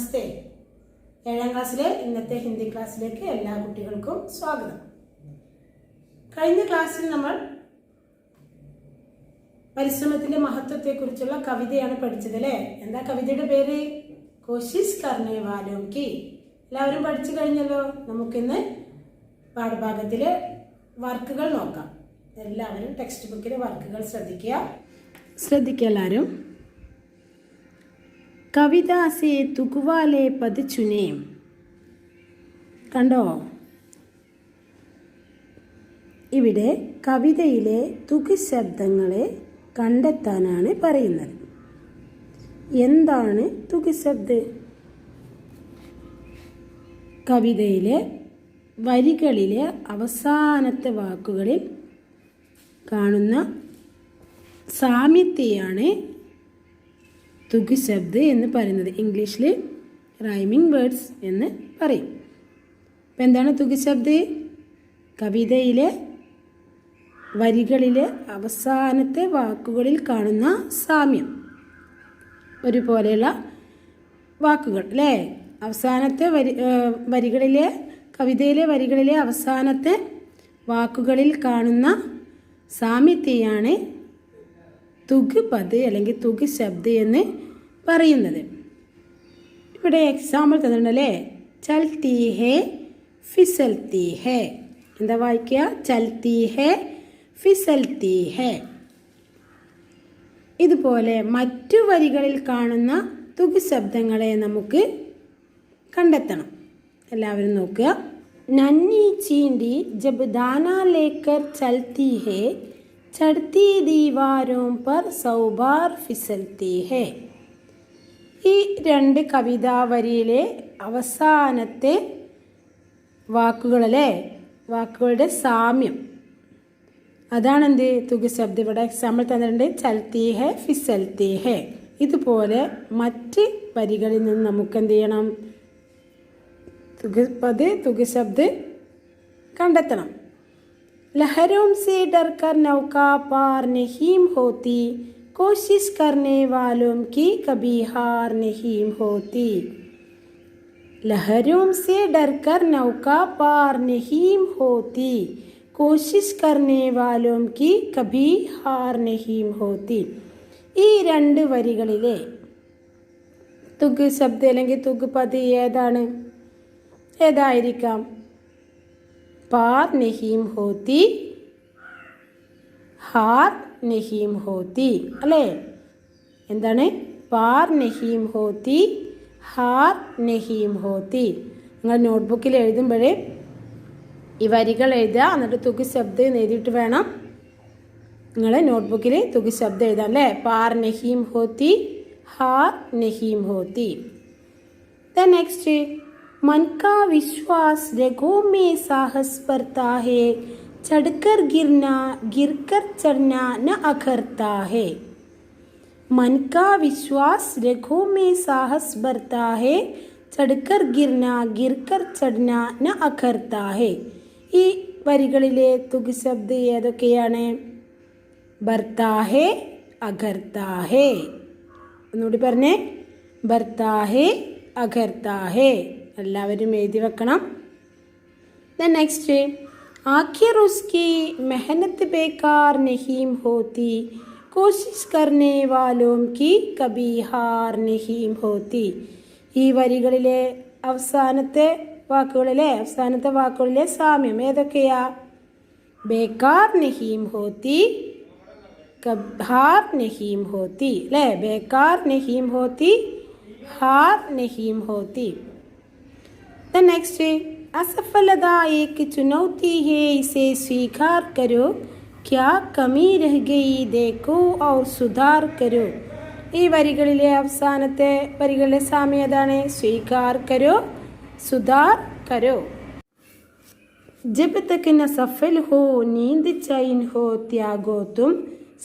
നമസ്തേ. 7ാം ക്ലാസ്സിലെ ഇന്നത്തെ ഹിന്ദി ക്ലാസ്സിലേക്ക് എല്ലാ കുട്ടികൾക്കും സ്വാഗതം. കഴിഞ്ഞ ക്ലാസ്സിൽ നമ്മൾ പരിശ്രമത്തിന്റെ മഹത്വത്തെക്കുറിച്ചുള്ള കവിതയാണ് പഠിച്ചത് അല്ലേ? എന്താ കവിതയുടെ പേര്? കോശിഷ് കർനെ വാലോം കി. എല്ലാവരും പഠിച്ചു കഴിഞ്ഞല്ലോ. നമുക്കിന്ന് പാഠഭാഗത്തിലെ വർക്കുകൾ നോക്കാം. എല്ലാവരും ടെക്സ്റ്റ് ബുക്കിലെ വർക്കുകൾ ശ്രദ്ധിക്കുക എല്ലാവരും. കവിത സേ തുകുവാലെ പദ് ചുനേ. കണ്ടോ? ഇവിടെ കവിതയിലെ തുക് ശബ്ദങ്ങളെ കണ്ടെത്താനാണ് പറയുന്നത്. എന്താണ് തുക് ശബ്ദ്? കവിതയിലെ വരികളിലെ അവസാനത്തെ വാക്കുകളിൽ കാണുന്ന സാമ്യത്തെയാണ് തുക് ശബ്ദ് എന്ന് പറയുന്നത്. ഇംഗ്ലീഷിൽ റൈമിംഗ് വേർഡ്സ് എന്ന് പറയും. അപ്പം എന്താണ് തുക് ശബ്ദ്? കവിതയിലെ വരികളിലെ അവസാനത്തെ വാക്കുകളിൽ കാണുന്ന സാമ്യം, ഒരുപോലെയുള്ള വാക്കുകൾ അല്ലേ? അവസാനത്തെ വരികളിലെ കവിതയിലെ വരികളിലെ അവസാനത്തെ വാക്കുകളിൽ കാണുന്ന സാമ്യത്തെയാണ് തുക് പദ് അല്ലെങ്കിൽ തുക് ശബ്ദ് എന്ന് പറയുന്നത്. ഇവിടെ എക്സാമ്പിൾ തന്നിട്ടുണ്ടല്ലേ? ചൽത്തി ഹേ ഫിസൽത്തി ഹേ. എന്താ വായിക്കുക? ചൽത്തി ഹേ ഫിസൽത്തി ഹേ. ഇതുപോലെ മറ്റു വരികളിൽ കാണുന്ന തുക് ശബ്ദങ്ങളെ നമുക്ക് കണ്ടെത്തണം. എല്ലാവരും നോക്കുക. നന്നി ചീണ്ടി ജബ് ദാന ലേക്കർ ചൽത്തി ഹേ ചढ़ती दीवारों पर सौ बार फिसलती है. ഈ രണ്ട് കവിതാ വരിയിലെ അവസാനത്തെ വാക്കുകളല്ലേ, വാക്കുകളുടെ സാമ്യം, അതാണെന്ത്? തുക് ശബ്ദ്. ഇവിടെ എക്സാമ്പിൾ തന്നിട്ടുണ്ട്, ചൽത്തി ഹെ ഫിസൽത്തി ഹെ. ഇതുപോലെ മറ്റ് വരികളിൽ നിന്ന് നമുക്ക് എന്ത് ചെയ്യണം? തുക് പദ് തുക് ശബ്ദ് കണ്ടെത്തണം. लहरों से डरकर नौका पार नहीं होती, कोशिश करने वालों की कभी हार नहीं होती. लहरों से डरकर नौका पार नहीं होती, कोशिश करने वालों की कभी हार नहीं होती. ഈ രണ്ട് വരികളിലെ തുക് ശബ്ദം അല്ലെങ്കിൽ തുക് പദ് ഏതായിരിക്കാം? പാർ നഹീം ഹോത്തി, ഹാർ നഹീം ഹോത്തി അല്ലേ? എന്താണ്? പാർ നഹീം ഹോത്തി, ഹാർ നഹീം ഹോത്തി. നിങ്ങൾ നോട്ട്ബുക്കിൽ എഴുതുമ്പോഴേ ഈ വരികൾ എഴുതുക, എന്നിട്ട് തുക് ശബ്ദം എഴുതിയിട്ട് വേണം നിങ്ങൾ നോട്ട്ബുക്കിൽ തുക് ശബ്ദം എഴുതാം അല്ലേ? പാർ നഹീം ഹോത്തി, ഹാർ നഹീം ഹോത്തി. ദ നെക്സ്റ്റ്, मन का विश्वास रगों में साहस भरता है, चढ़कर गिरना गिरकर चढ़ना न अखरता है. मन का विश्वास रगों में साहस भरता है, चढ़कर गिरना गिरकर चढ़ना न अखरता है. ഈ വരികളിലെ തുക് ശബ്ദ് ഏതൊക്കെയാണ്? ഭർത്താ ഹേ, അഖർത്താ ഹേ. ഒന്നുകൂടി പറഞ്ഞേ. ഭർത്താ ഹേ, അഖർത്താ ഹേ. എല്ലാവരും എഴുതി വെക്കണം. ദ നെക്സ്റ്റ്, ആഖിർ ഉസ്കി മെഹനത്ത് ബേക്കാർ നഹീം ഹോത്തി, കോശിഷ് കർനെ വാലോം കി കബി ഹാർ നഹീം ഹോത്തി. ഈ വരികളിലെ അവസാനത്തെ വാക്കുകളിലെ സാമ്യം ഏതൊക്കെയാ? ബേക്കാർ നഹീം ഹോത്തി, ഹാർ നഹീം ഹോത്തി അല്ലേ? ബേക്കാർ നഹീം ഹോത്തി, ഹാർ നഹീം ഹോത്തി. The next, असफलता एक चुनौती है, इसे स्वीकार करो, क्या कमी रह गई देखो और सुधार करो. ഈ വരികളിലെ അവസാനത്തെ വരികളിലെ സാമ്യം ഏതാണ്? സ്വീകാർ കരോ, സുധാർ കരോ. जब तक न सफल हो नींद चैन हो त्यागो तुम,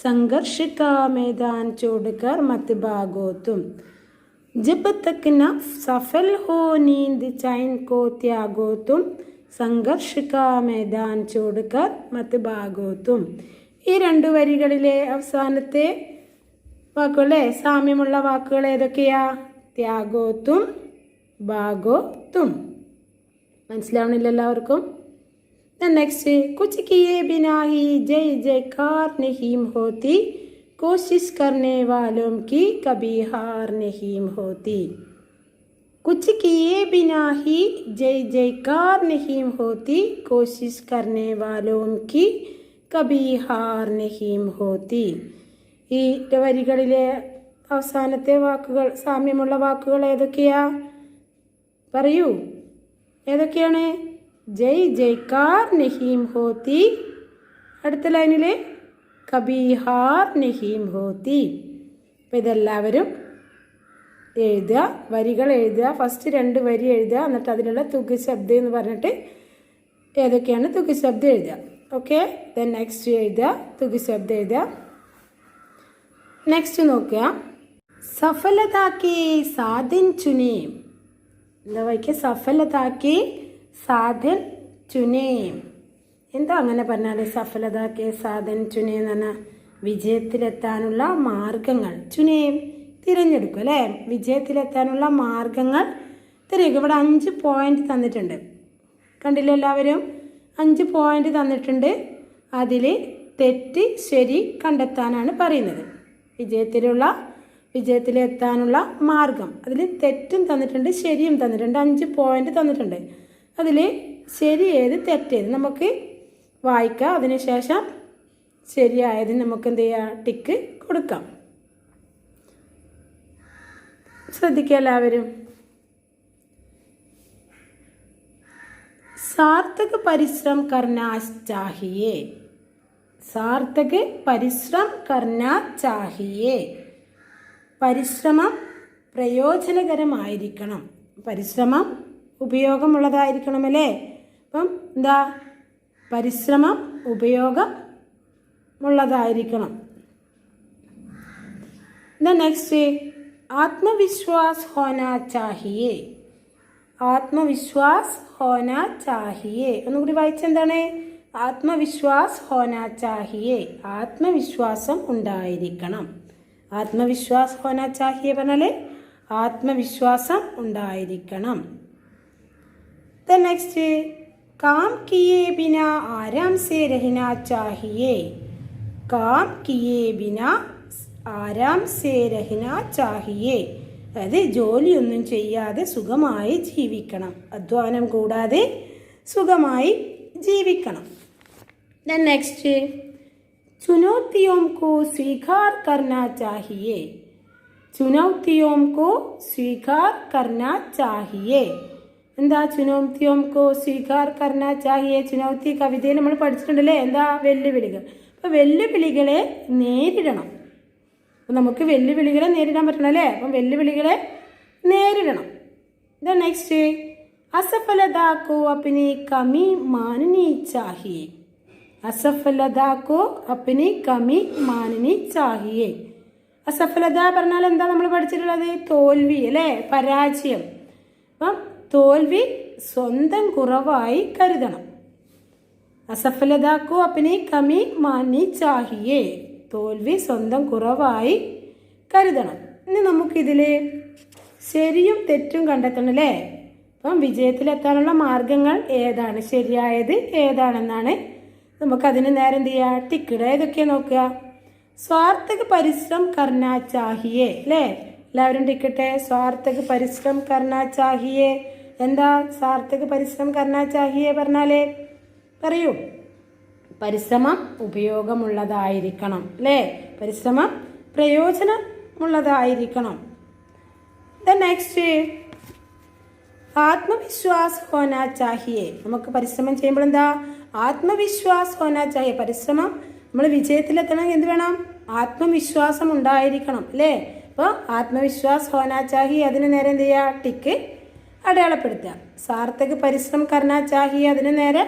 संघर्ष का मैदान छोड़कर मत भागो तुम. जब तक न सफल हो नींद चैन को त्यागो तुम, संघर्ष का मैदान छोड़कर मत भागो तुम. ഈ രണ്ടു വരികളിലെ അവസാനത്തെ വാക്കുകളെ സാമ്യമുള്ള വാക്കുകൾ ഏതൊക്കെയാ? ത്യാഗോത്തും ഭാഗോ തും. മനസ്സിലാവണില്ല എല്ലാവർക്കും? നെക്സ്റ്റ്, കുച്ച് കിയേ ബിനാ ഹി ജയ് ജയ്കാർ നഹീം ഹോത്തി, കോശിശ് കർനെ വാലോം की कभी हार नहीं होती. कुछ किए बिना ही जय जयकार नहीं होती, कोशिश करने वालों की कभी हार नहीं होती. ഈ വരികളിലെ അവസാനത്തെ വാക്കുകൾ, സാമ്യമുള്ള വാക്കുകൾ ഏതൊക്കെയാ? പറയൂ, ഏതൊക്കെയാണ്? ജയ് ജയ്കാർ നഹീം ഹോത്തി. അടുത്ത ലൈനിൽ കബി ഹാർ നഹീം ഹോത്തി. അപ്പം ഇതെല്ലാവരും എഴുതുക, വരികൾ എഴുതുക. ഫസ്റ്റ് 2 വരി എഴുതുക, എന്നിട്ട് അതിലുള്ള തുക ശബ്ദം എന്ന് പറഞ്ഞിട്ട് ഏതൊക്കെയാണ് തുക ശബ്ദം എഴുതുക. ഓക്കെ, ദെൻ നെക്സ്റ്റ് എഴുതുക, തുക ശബ്ദം എഴുതുക. നെക്സ്റ്റ് നോക്കുക, സഫലതാക്കി സാധൻ ചുനേ. എന്താ വായിക്കുക? സഫലതാക്കി സാധൻ ചുനേ. എന്താ അങ്ങനെ പറഞ്ഞാൽ സഫലതാക്കി സാധൻ ചുനേ എന്ന് പറഞ്ഞാൽ വിജയത്തിലെത്താനുള്ള മാർഗങ്ങൾ. ചുനേ തിരഞ്ഞെടുക്കും അല്ലേ? വിജയത്തിലെത്താനുള്ള മാർഗങ്ങൾ തിരഞ്ഞെടുക്കും. ഇവിടെ 5 പോയിന്റ് തന്നിട്ടുണ്ട്, കണ്ടില്ല എല്ലാവരും? 5 പോയിന്റ് തന്നിട്ടുണ്ട്. അതിൽ തെറ്റ് ശരി കണ്ടെത്താനാണ് പറയുന്നത്. വിജയത്തിലെത്താനുള്ള മാർഗം, അതിൽ തെറ്റും തന്നിട്ടുണ്ട് ശരിയും തന്നിട്ടുണ്ട്. 5 പോയിന്റ് തന്നിട്ടുണ്ട്. അതിൽ ശരി ഏത് തെറ്റേത് നമുക്ക് വായിക്കാം. അതിനുശേഷം ശരിയായത് നമുക്ക് എന്ത് ചെയ്യാം? ടിക്ക് കൊടുക്കാം. ശ്രദ്ധിക്കുക എല്ലാവരും. सार्थक परिश्रम करना चाहिए. सार्थक परिश्रम करना चाहिए. പരിശ്രമം പ്രയോജനകരമായിരിക്കണം. പരിശ്രമം ഉപയോഗമുള്ളതായിരിക്കണം അല്ലേ? അപ്പം എന്താ? പരിശ്രമം ഉപയോഗമുള്ളതായിരിക്കണം. നെക്സ്റ്റ്, ആത്മവിശ്വാസ് ഹോനാ ചാഹിയേ. ആത്മവിശ്വാസ് ഹോനാ ചാഹിയേ. ഒന്നുകൂടി വായിച്ചെന്താണ്? ആത്മവിശ്വാസ് ഹോനാ ചാഹിയേ. ആത്മവിശ്വാസം ഉണ്ടായിരിക്കണം. ആത്മവിശ്വാസ് ഹോനാ ചാഹിയേ പറഞ്ഞാൽ ആത്മവിശ്വാസം ഉണ്ടായിരിക്കണം. നെക്സ്റ്റ്, काम किए बिना आराम से रहना चाहिए. काम किए बिना ആരാം സേ രഹന ചാഹിയേ. അതായത് ജോലിയൊന്നും ചെയ്യാതെ സുഖമായി ജീവിക്കണം. അധ്വാനം കൂടാതെ സുഖമായി ജീവിക്കണം. നെക്സ്റ്റ്, ചുനൗത്തിയോം കോ സ്വീകാർ കർനാ ചാഹിയേ. ചുനൗത്തിയോം കോ സ്വീകാർ കർനാ ചാഹിയേ. എന്താ ചുനൗത്തിയോം കോ സ്വീകാർ കർനാ ചാഹിയേ? ചുനൗത്തി കവിതയിൽ നമ്മൾ പഠിച്ചിട്ടുണ്ടല്ലേ? എന്താ? വെല്ലുവിളികൾ. അപ്പോൾ വെല്ലുവിളികളെ നേരിടണം. അപ്പം നമുക്ക് വെല്ലുവിളികളെ നേരിടാൻ പറ്റണം അല്ലേ? അപ്പം വെല്ലുവിളികളെ നേരിടണം. നെക്സ്റ്റ്, അസഫലത കോ അപ്നി കമി മാനനി ചാഹിയേ. അസഫലത കോ അപ്നി കമി മാനനി ചാഹിയേ. അസഫലത പറഞ്ഞാൽ എന്താ നമ്മൾ പഠിച്ചിട്ടുള്ളത്? തോൽവി അല്ലേ? പരാജയം. അപ്പം തോൽവി സ്വന്തം കുറവായി കരുതണം. അസഫലത കോ അപ്നി കമി മാനനി ചാഹിയേ. തോൽവി സ്വന്തം കുറവായി കരുതണം. ഇനി നമുക്കിതിൽ ശരിയും തെറ്റും കണ്ടെത്തണം അല്ലേ? അപ്പം വിജയത്തിലെത്താനുള്ള മാർഗങ്ങൾ ഏതാണ്, ശരിയായത് ഏതാണെന്നാണ് നമുക്കതിന് നേരം എന്ത് ചെയ്യുക? ടിക്കിട. ഏതൊക്കെ നോക്കുക? സ്വാർത്ഥക പരിശ്രമം കർനാ ചാഹിയേ അല്ലേ? എല്ലാവരും ടിക്കട്ടെ. സ്വാർത്ഥക പരിശ്രമം കർനാ ചാഹിയേ. എന്താ സാർത്ഥക പരിശ്രമം കർനാ ചാഹിയേ പറഞ്ഞാലേ? പറയൂ. പരിശ്രമം ഉപയോഗമുള്ളതായിരിക്കണം അല്ലേ? പരിശ്രമം പ്രയോജനമുള്ളതായിരിക്കണം. നെക്സ്റ്റ്, ആത്മവിശ്വാസ് ഹോനാ ചാഹിയേ. നമുക്ക് പരിശ്രമം ചെയ്യുമ്പോൾ എന്താ? ആത്മവിശ്വാസ് ഹോനാ ചാഹിയേ. പരിശ്രമം നമ്മൾ വിജയത്തിലെത്തണമെങ്കിൽ എന്ത് വേണം? ആത്മവിശ്വാസം ഉണ്ടായിരിക്കണം അല്ലേ? അപ്പോൾ ആത്മവിശ്വാസ് ഹോനാ ചാഹിയേ, അതിന് നേരെ എന്ത് ചെയ്യുക? ടിക്ക് അടയാളപ്പെടുത്തുക. സാർത്ഥക പരിശ്രമം കർനാ ചാഹിയേ, അതിന് നേരെ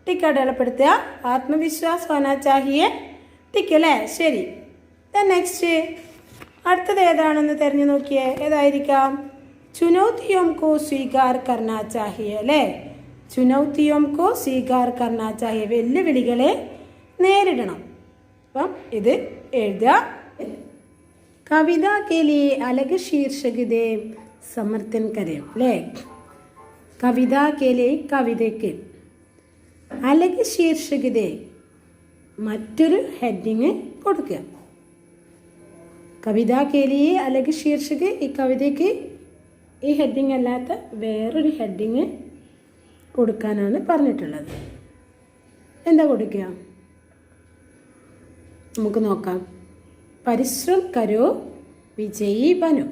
ടിക്ക് അടയാളപ്പെടുത്തുക. ആത്മവിശ്വാസ് ഹോനാ ചാഹിയേ, ടിക്ക് അല്ലേ? ശരി. നെക്സ്റ്റ്, അടുത്തത് ഏതാണെന്ന് തിരഞ്ഞു നോക്കിയേ. ഏതായിരിക്കാം? ചുനൗത്തിയോം കോ സ്വീകാർ കർനാ ചാഹിയേ അല്ലേ? ചുനൗത്തിയോം കോ സ്വീകാർ കർനാ ചാഹിയേ. വെല്ലുവിളികളെ നേരിടണം. അപ്പം ഇത് എഴുതുക. കവിത കെ ലിയേ അലഗ് ശീർഷക് ദേ. സമർത്ഥൻ കരയും അല്ലേ. കവിത കേലെ കവിതയ്ക്ക് അലഗ് ശീർഷകതേ മറ്റൊരു ഹെഡിങ് കൊടുക്കുക. കവിത കേലിയെ അലഗ് ശീർഷക്, ഈ കവിതയ്ക്ക് ഈ ഹെഡിങ് അല്ലാത്ത വേറൊരു ഹെഡിങ് കൊടുക്കാനാണ് പറഞ്ഞിട്ടുള്ളത്. എന്താ കൊടുക്കുക നമുക്ക് നോക്കാം. പരിശ്രം കരോ വിജയി ബനോ.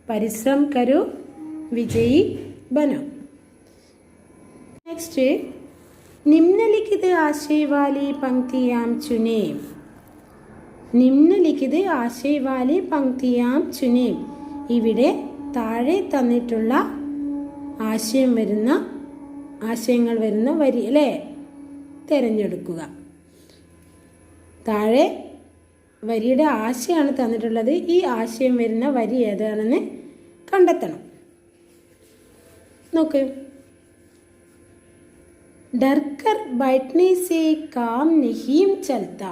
പരിശ്രം കരോ വിജയി ബനോ. നെക്സ്റ്റ് निम्नलिखित आशय वाली पंक्तियां चुनें. निम्नलिखित आशय वाली पंक्तियां चुनें. ഇവിടെ താഴെ തന്നിട്ടുള്ള ആശയങ്ങൾ വരുന്ന വരി അല്ലേ തിരഞ്ഞെടുക്കുക. താഴെ വരിയുടെ ആശയമാണ് തന്നിട്ടുള്ളത്. ഈ ആശയം വരുന്ന വരി ഏതാണെന്ന് കണ്ടെത്തണം. നോക്ക്. ഡർക്കർ बैठने से काम नहीं चलता.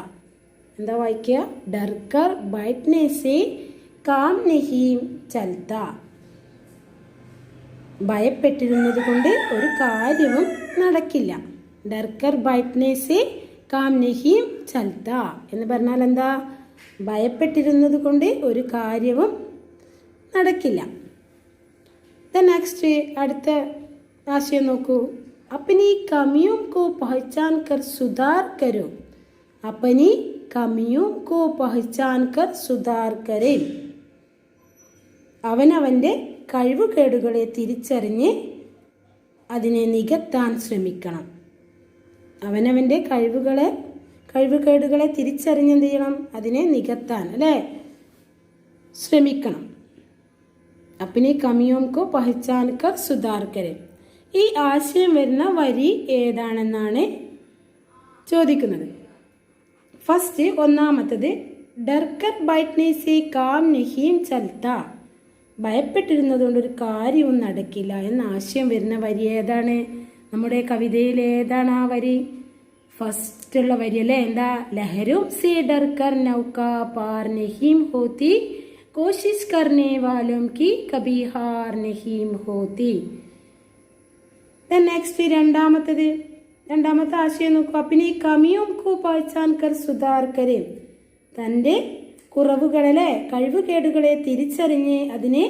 എന്താ വായിക്കുക? ഡർക്കർ बैठने से काम नहीं चलता. ഭയപ്പെട്ടിരുന്നത് കൊണ്ട് ഒരു കാര്യവും നടക്കില്ല. ഡർക്കർ बैठने से काम नहीं चलता എന്ന് പറഞ്ഞാൽ എന്താ? ഭയപ്പെട്ടിരുന്നത് കൊണ്ട് ഒരു കാര്യവും നടക്കില്ല. നെക്സ്റ്റ് അടുത്ത ആശയം നോക്കൂ. अपनी कमियों को पहचान कर सुधार करो. अपनी कमियों को पहचान कर सुधार करे. അവനവൻ്റെ കഴിവുകേടുകളെ തിരിച്ചറിഞ്ഞ് അതിനെ നികത്താൻ ശ്രമിക്കണം. അവനവൻ്റെ കഴിവുകേടുകളെ തിരിച്ചറിഞ്ഞ് എന്ത് ചെയ്യണം? അതിനെ നികത്താൻ അല്ലേ ശ്രമിക്കണം. अपनी कमियों को पहचान कर सुधार करे. ഈ ആശയം വരുന്ന വരി ഏതാണെന്നാണ് ചോദിക്കുന്നത്. ഫസ്റ്റ് ഒന്നാമത്തത് ഡർക്കർ बैठने से काम नहीं चलता. ഭയപ്പെട്ടിരുന്നത് കൊണ്ട് ഒരു കാര്യവും നടക്കില്ല എന്ന ആശയം വരുന്ന വരി ഏതാണ്? നമ്മുടെ കവിതയിൽ ഏതാണ് ആ വരി? ഫസ്റ്റുള്ള വരി അല്ലേ? എന്താ? ലഹരും സേ ഡർക്കർ നൗക പാർ നഹീം ഹോത്തി കോശിഷ് കർനെ വാലോം കി കബി ഹാർ നഹീം ഹോത്തി. നെക്സ്റ്റ് രണ്ടാമത്തെ ആശയം നോക്കൂ. അപ്പിനി കമിയും കോ പഹചാൻ കർ സുധാർ കരെ. തൻ്റെ കുറവുകളെ കഴിവുകേടുകളെ തിരിച്ചറിഞ്ഞ് അതിനെ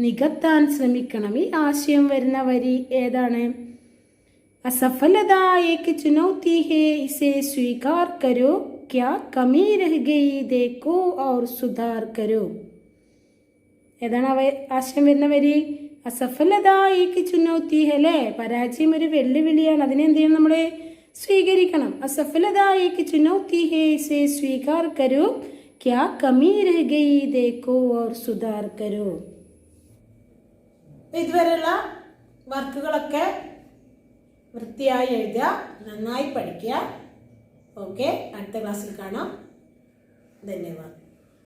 നികത്താൻ ശ്രമിക്കണം. ഈ ആശയം വരുന്ന വരി ഏതാണ്? असफलता एक चुनौती है, इसे स्वीकार करो, क्या कमी रह गई देखो और सुधार करो. ഏതാണ് ആശയം വരുന്ന വരി? അസഫലത ഏക്ക് ചുനൗത്തി ഹെ അല്ലേ? പരാജയം ഒരു വെല്ലുവിളിയാണ്. അതിനെ എന്ത് ചെയ്യണം? നമ്മൾ സ്വീകരിക്കണം. അസഫലത ഏക്ക് ചുനൗത്തി ഹെ, ഇസേ സ്വീകാർ കരോ, ക്യാ കമി രഹ ഗയി ദേഖോ ഓർ സുധാർ കരോ. ഇതുവരെയുള്ള വർക്കുകളൊക്കെ വൃത്തിയായി എഴുതുക, നന്നായി പഠിക്കുക. ഓക്കെ, അടുത്ത ക്ലാസ്സിൽ കാണാം. ധന്യവാദം.